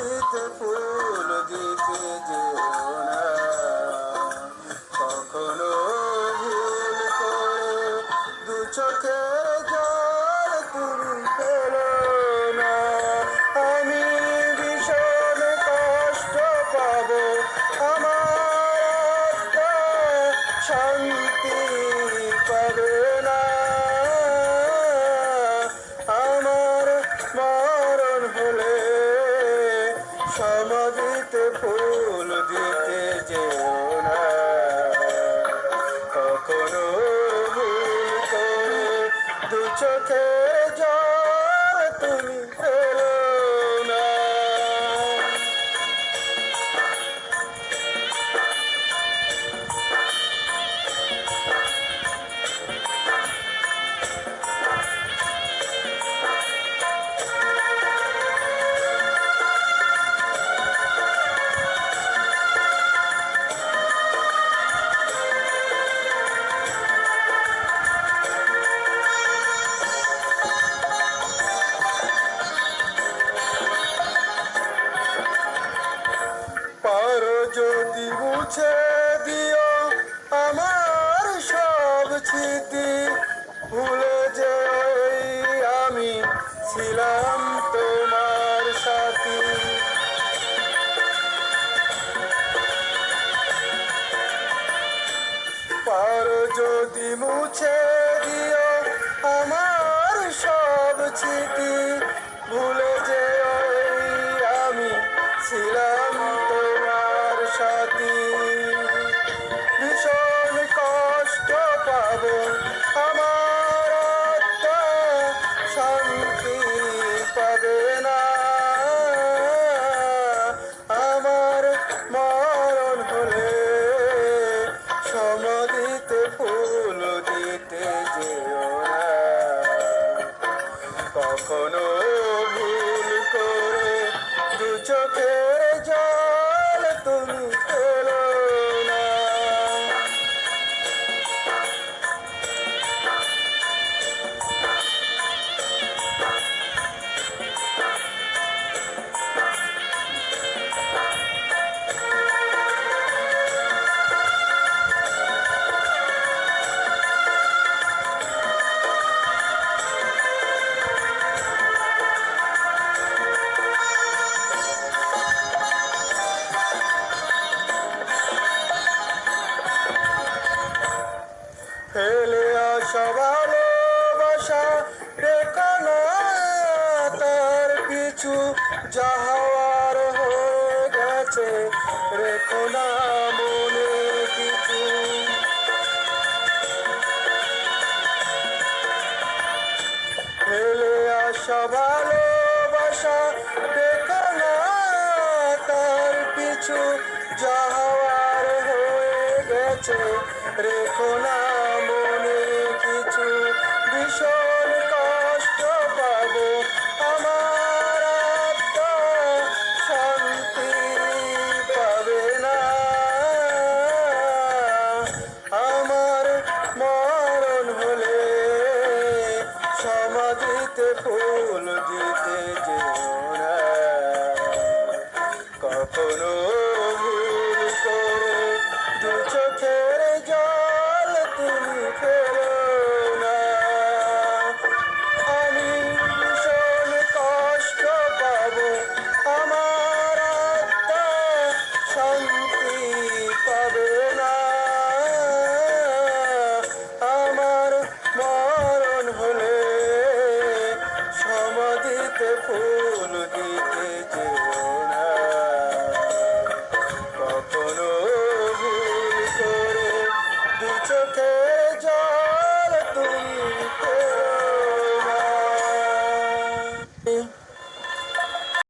সমাধিতে ফুল দিতে যেও না, কখনো ভুল করে দু চোখের জল তুমি ফেলো না। আমি ভীষণ কষ্ট পাবো, আমার আত্মা শান্তি পাবে না। আমার মরণ হলে সমাধিতে ফুল দিতে যেও না, কখনো ভুল করে দু চোখে জল তুমি ফেলো না। পারো যদি মুছে দিও আমার সব স্মৃতি, ভুলে যে আমি ছিলাম তোমার সাথী। পারো যদি মুছে দিও আমার সব স্মৃতি, ভুলে যে আমি ছিলাম তোমার সাথী। ভীষণ কষ্ট পাবো, আমার আত্মা শান্তি পাবে না। আমার মরণ হলে সমাধিতে ফুল দিতে যেও না, কখনো ভুল করে দু চোখের জল তুমি ফেলো না। ফেলে আসা ভালোবাসা রেখো না তার পিছু, যা হওয়ার হয়ে গেছে রেখো না মনে কিছু। ফেলে আসা ভালোবাসা রেখো না তার পিছু, যা হওয়ার হয়ে গেছে রেখো না মনে কিছু। ভীষণ কষ্ট পাবো, আমার আত্মা শান্তি পাবে না। আমার মরণ হলে সমাধিতে ফুল দিতে যেও না, কখনো ভুল করে দু চোখের জল তুমি ফেলো না। আমি ভীষণ কষ্ট পাবো, আমার আত্মা শান্তি পাবে না। আমার মরণ হলে সমাধিতে ফুল দিতে যেও না, কখনো ভুল করে দু চোখে